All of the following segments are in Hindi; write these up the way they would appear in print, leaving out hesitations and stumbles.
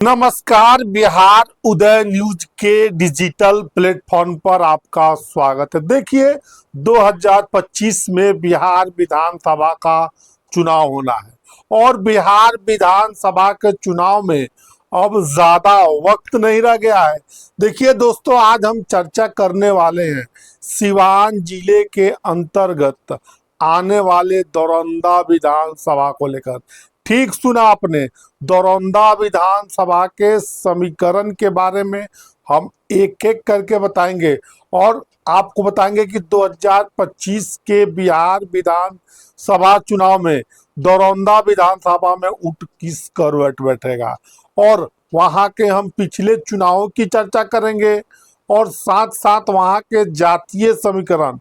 नमस्कार। बिहार उदय न्यूज के डिजिटल प्लेटफॉर्म पर आपका स्वागत है। देखिए, 2025 में बिहार विधानसभा का चुनाव होना है और बिहार विधानसभा के चुनाव में अब ज्यादा वक्त नहीं रह गया है। देखिए दोस्तों, आज हम चर्चा करने वाले हैं सिवान जिले के अंतर्गत आने वाले दौरंदा विधानसभा को लेकर। ठीक सुना आपने, दौरंदा विधानसभा के समीकरण के बारे में हम एक एक करके बताएंगे और आपको बताएंगे कि 2025 के बिहार विधानसभा चुनाव में दौरंदा विधानसभा में ऊंट किस करवट बैठेगा और वहां के हम पिछले चुनावों की चर्चा करेंगे और साथ साथ वहां के जातीय समीकरण,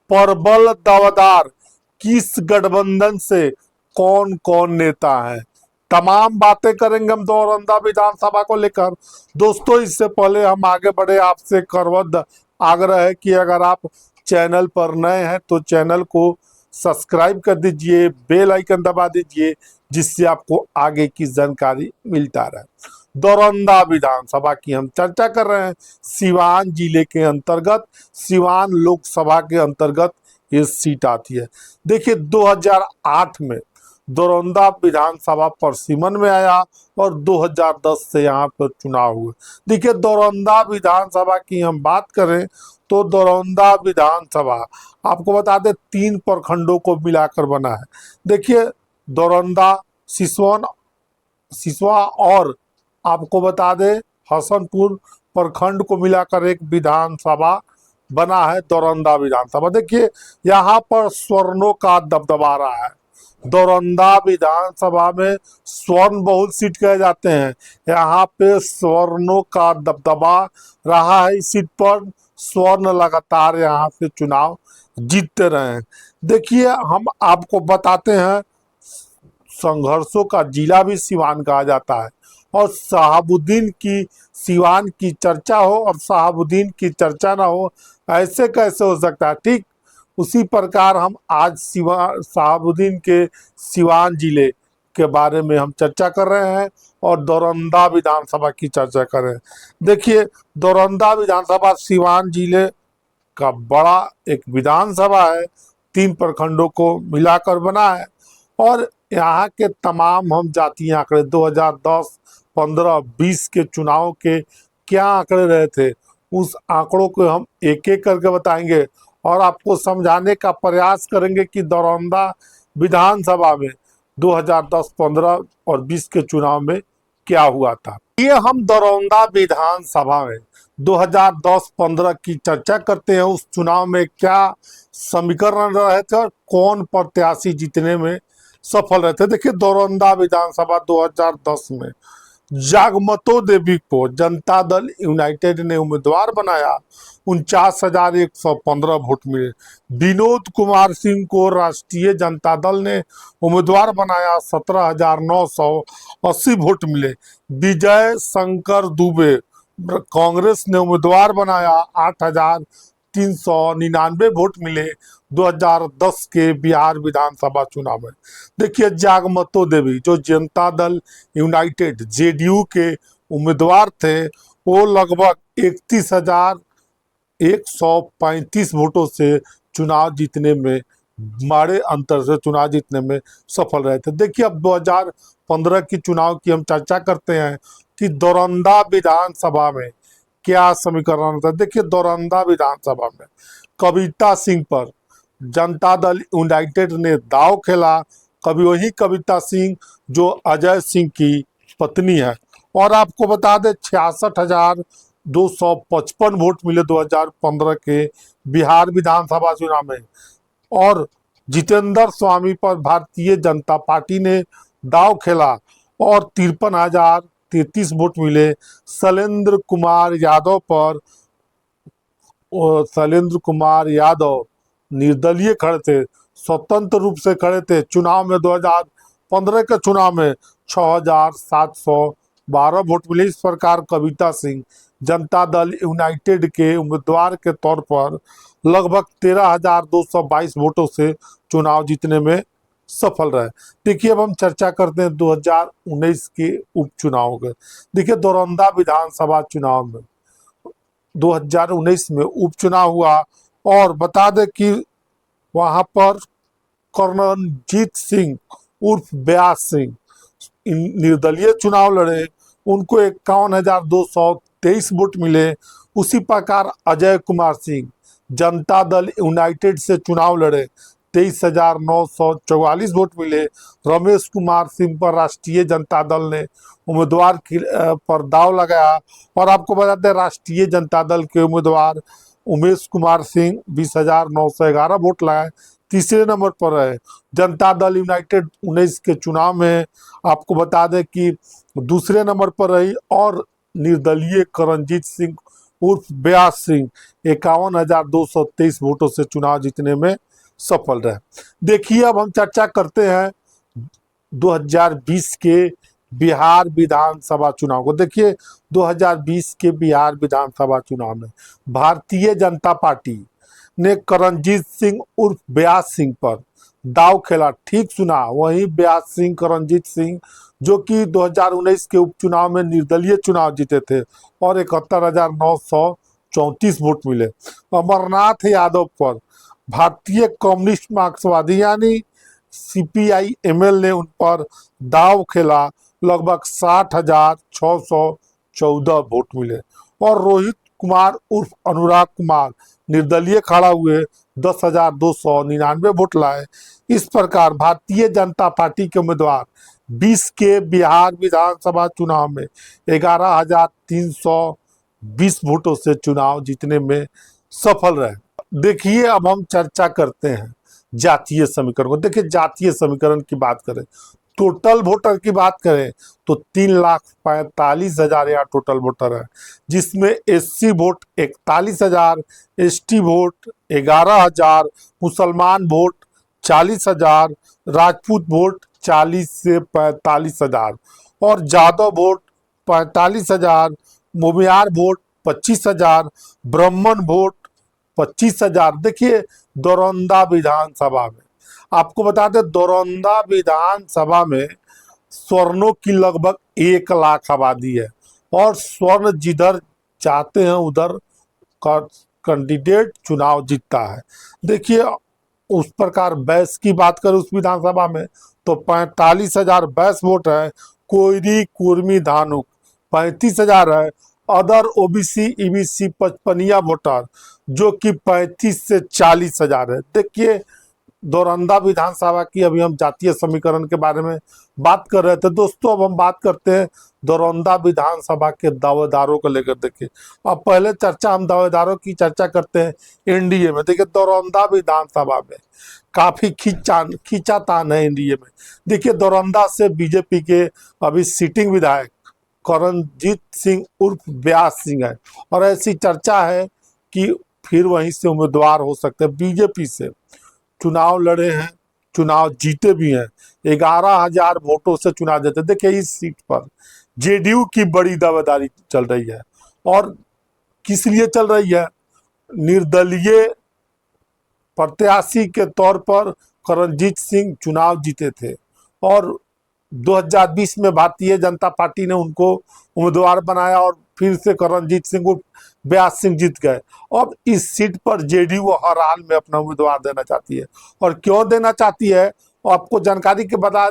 प्रबल दावेदार, किस गठबंधन से कौन कौन नेता है, तमाम बातें करेंगे हम दौरंदा विधानसभा को लेकर। दोस्तों, इससे पहले हम आगे बढ़े, आपसे करवद आग्रह है कि अगर आप चैनल पर नए हैं तो चैनल को सब्सक्राइब कर दीजिए, बेल आइकन दबा दीजिए, जिससे आपको आगे की जानकारी मिलता रहे। दौरंदा विधानसभा की हम चर्चा कर रहे हैं। सिवान जिले के अंतर्गत, सिवान लोकसभा के अंतर्गत ये सीट आती है। देखिए, 2008 में दौरंदा विधानसभा परसिमन में आया और 2010 से यहाँ पर चुनाव हुए। देखिए, दौरंदा विधानसभा की हम बात करें तो दौरंदा विधानसभा आपको बता दें 3 प्रखंडों को मिलाकर बना है। देखिए, दौरंदा, सिसवा और आपको बता दें हसनपुर प्रखंड को मिलाकर एक विधानसभा बना है दौरंदा विधानसभा। देखिए, यहाँ पर स्वर्णों का दबदबा रहा है। दौरंदा विधानसभा में स्वर्ण बहुल सीट कहे जाते हैं। यहाँ पे स्वर्णों का दबदबा रहा है। इस सीट पर स्वर्ण लगातार यहाँ से चुनाव जीतते रहे हैं। देखिए, हम आपको बताते हैं, संघर्षों का जिला भी सिवान कहा जाता है और शहाबुद्दीन की सिवान की चर्चा हो और शहाबुद्दीन की चर्चा ना हो, ऐसे कैसे हो सकता है। ठीक उसी प्रकार हम आज शहाबुद्दीन के सिवान जिले के बारे में हम चर्चा कर रहे हैं और दौरंदा विधानसभा की चर्चा कर रहे हैं। देखिए, दौरंदा विधानसभा सिवान जिले का बड़ा एक विधानसभा है, 3 प्रखंडों को मिलाकर बना है और यहाँ के तमाम हम जातीय आंकड़े 2010, 15, 20 के चुनाव के क्या आंकड़े रहे थे, उस आंकड़ों को हम एक एक करके बताएंगे और आपको समझाने का प्रयास करेंगे कि दौरंदा विधानसभा में 2010, 15 और 20 के चुनाव में क्या हुआ था। ये हम दौरंदा विधानसभा में 2010-15 की चर्चा करते हैं। उस चुनाव में क्या समीकरण रहे थे और कौन प्रत्याशी जीतने में सफल रहे थे। देखिए, दौरंदा विधानसभा 2010 में जागमतो देवी को जनता दल यूनाइटेड ने उम्मीदवार बनाया, 49,115 वोट मिले। विनोद कुमार सिंह को राष्ट्रीय जनता दल ने उम्मीदवार बनाया, 17,980 वोट मिले। विजय शंकर दुबे कांग्रेस ने उम्मीदवार बनाया, 8,399 वोट मिले 2010 के बिहार विधानसभा चुनाव में। देखिए, जागमतो देवी जो जनता दल यूनाइटेड जेडीयू के उम्मीदवार थे, वो लगभग 31,135 वोटों से चुनाव जीतने में, बड़े अंतर से चुनाव जीतने में सफल रहे थे। देखिए, अब 2015 की चुनाव की हम चर्चा करते हैं कि दौरंदा विधानसभा में क्या समीकरण था। देखिए, दौरंदा विधानसभा में कविता सिंह पर जनता दल यूनाइटेड ने दांव खेला। कभी वही कविता सिंह जो अजय सिंह की पत्नी है। और आपको बता दें 66,255 वोट मिले 2015 के बिहार विधानसभा चुनाव में। और जितेंद्र स्वामी पर भारतीय जनता पार्टी ने दांव खेला और 53,033 वोट मिले। शैलेंद्र कुमार यादव निर्दलीय खड़े थे, स्वतंत्र रूप से खड़े थे चुनाव में। 2015 के चुनाव में 6,712 वोट मिले। इस प्रकार कविता सिंह जनता दल यूनाइटेड के उम्मीदवार के तौर पर लगभग 13,222 वोटों से चुनाव जीतने में सफल रहे। देखिए अब हम चर्चा करते हैं 2019 के उपचुनाव के। देखिए दौरंदा विधानसभा चुनाव में 2019 में उपचुनाव हुआ और बता दें कि वहां पर करणजीत सिंह उर्फ ब्यास सिंह निर्दलीय चुनाव लड़े, उनको 51,223 वोट मिले। उसी प्रकार अजय कुमार सिंह जनता दल यूनाइटेड से चुनाव लड़े, 23,944 वोट मिले। रमेश कुमार सिंह पर राष्ट्रीय जनता दल ने उम्मीदवार पर दाव लगाया और आपको बता दें राष्ट्रीय जनता दल के उम्मीदवार उमेश कुमार सिंह 20,911 वोट लाए, तीसरे नंबर पर रहे। जनता दल यूनाइटेड 19 के चुनाव में आपको बता दें कि दूसरे नंबर पर रही और निर्दलीय करणजीत सिंह उर्फ ब्यास सिंह 51,223 वोटों से चुनाव जीतने में सफल रहे। देखिए अब हम चर्चा करते हैं 2020 के बिहार विधानसभा चुनाव को। देखिए 2020 के बिहार विधानसभा चुनाव में भारतीय जनता पार्टी ने करणजीत सिंह उर्फ ब्यास सिंह पर दाव खेला। ठीक सुना, वही ब्यास सिंह करणजीत सिंह जो कि 2019 के उपचुनाव में निर्दलीय चुनाव जीते थे और 71,934 वोट मिले। अमरनाथ यादव पर भारतीय कम्युनिस्ट मार्क्सवादी यानी सीपीआई एमएल ने उन पर दाव खेला, लगभग 60,614 वोट मिले। और रोहित कुमार उर्फ अनुराग कुमार निर्दलीय खड़ा हुए, 10,299 वोट लाए। इस प्रकार भारतीय जनता पार्टी के उम्मीदवार 20 के बिहार विधानसभा चुनाव में 11,320 वोटों से चुनाव जीतने में सफल रहे। देखिए अब हम चर्चा करते हैं जातीय समीकरण को। देखिए जातीय समीकरण की बात करें, टोटल वोटर की बात करें तो 3,45,000 यहाँ टोटल वोटर है, जिसमें एससी वोट 41,000, एसटी वोट 11,000, मुसलमान वोट 40,000, राजपूत वोट 40 से 45,000 और यादव वोट 45,000, मोमियार वोट 25,000, ब्राह्मण वोट 25,000। देखिए दौरंदा विधानसभा में आपको बता दें दौरंदा विधानसभा में स्वर्णों की लगभग 1 लाख आबादी है और स्वर्ण जिधर चाहते हैं उधर कैंडिडेट चुनाव जीतता है। देखिए उस प्रकार बैस की बात करें उस विधानसभा में तो 45,000 बैस वोट है, कोयरी कुर्मी धानुक 35,000 है, अदर ओबीसी ईबीसी पचपनिया वोटर जो कि 35 से 40,000 है। देखिए दौरंदा विधानसभा की अभी हम जातीय समीकरण के बारे में बात कर रहे थे दोस्तों, अब हम बात करते हैं दौरंदा विधानसभा के दावेदारों को लेकर। देखिए अब पहले हम दावेदारों की चर्चा करते हैं एनडीए में। देखिए दौरंदा विधानसभा में काफी खींचातान है एनडीए में। देखिए दौरंदा से बीजेपी के अभी सिटिंग विधायक करणजीत सिंह उर्फ ब्यास सिंह है और ऐसी चर्चा है कि फिर वहीं से उम्मीदवार हो सकते हैं। बीजेपी से चुनाव लड़े हैं, चुनाव जीते भी हैं, 11,000 वोटों से चुनाव जीते। देखिए इस सीट पर जेडीयू की बड़ी दावेदारी चल रही है और किस लिए चल रही है, निर्दलीय प्रत्याशी के तौर पर करणजीत सिंह चुनाव जीते थे और 2020 में भारतीय जनता पार्टी ने उनको उम्मीदवार बनाया और फिर से करणजीत सिंह को ब्यास सिंह जीत गए। अब इस सीट पर जेडीयू हर हाल में अपना उम्मीदवार देना चाहती है और क्यों देना चाहती है आपको जानकारी के बता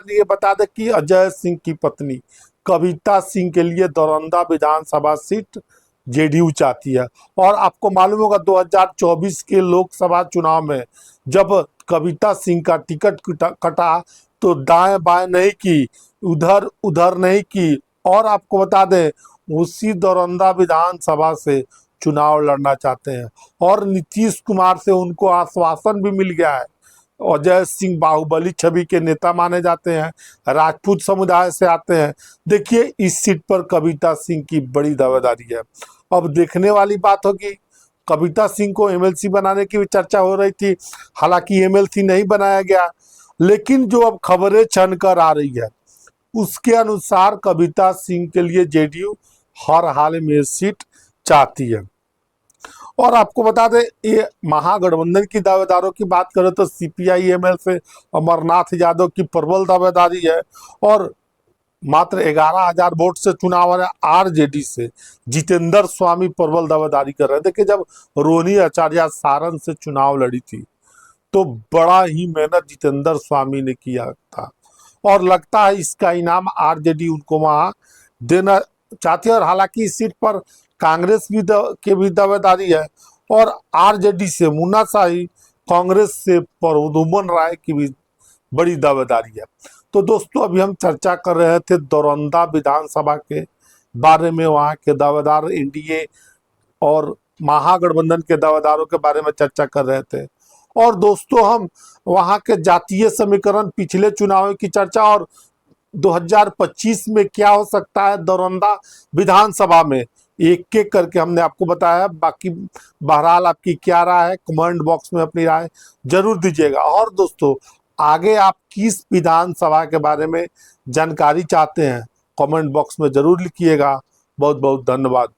दे कि अजय सिंह की पत्नी कविता सिंह के लिए दौरंदा विधानसभा सीट जेडीयू चाहती है। और आपको मालूम होगा 2024 के लोकसभा चुनाव में जब कविता सिंह का टिकट कटा तो दाएं बाएं नहीं की, उधर उधर नहीं की और आपको बता दें उसी दौरंदा विधानसभा से चुनाव लड़ना चाहते हैं और नीतीश कुमार से उनको आश्वासन भी मिल गया है। अजय सिंह बाहुबली छवि के नेता माने जाते हैं, राजपूत समुदाय से आते हैं। देखिए इस सीट पर कविता सिंह की बड़ी दावेदारी है। अब देखने वाली बात होगी, कविता सिंह को एमएलसी बनाने की भी चर्चा हो रही थी, हालांकि एमएलसी नहीं बनाया गया, लेकिन जो अब खबरें छनकर आ रही है उसके अनुसार कविता सिंह के लिए जेडीयू हर हाल में सीट चाहती है। और आपको बता दें, ये महागठबंधन की दावेदारों की बात करें तो सीपीआई एमएल से अमरनाथ यादव की प्रबल दावेदारी है, और मात्र 11,000 वोट से चुनाव है आरजेडी से जितेंद्र स्वामी प्रबल दावेदारी कर रहे हैं। देखिए, जब रोहिणी आचार्य सारण से चुनाव लड़ी थी तो बड़ा ही मेहनत जितेंद्र स्वामी ने किया था, और लगता है इसका इनाम आरजेडी उनको वहां देना चाहती है। और हालांकि इस सीट पर कांग्रेस भी के भी दावेदारी है, और आरजेडी से मुन्ना शाही, कांग्रेस से प्रद्युम्न राय की भी बड़ी दावेदारी है। तो दोस्तों, अभी हम चर्चा कर रहे थे दौरंदा विधानसभा के बारे में, वहां के दावेदार एनडीए और महागठबंधन के दावेदारों के बारे में चर्चा कर रहे थे। और दोस्तों, हम वहां के जातीय समीकरण, पिछले चुनाव की चर्चा और 2025 में क्या हो सकता है दौरंदा विधानसभा में, एक एक करके हमने आपको बताया। बाकी बहरहाल आपकी क्या राय है, कमेंट बॉक्स में अपनी राय जरूर दीजिएगा। और दोस्तों, आगे आप किस विधानसभा के बारे में जानकारी चाहते हैं, कमेंट बॉक्स में जरूर लिखिएगा। बहुत बहुत धन्यवाद।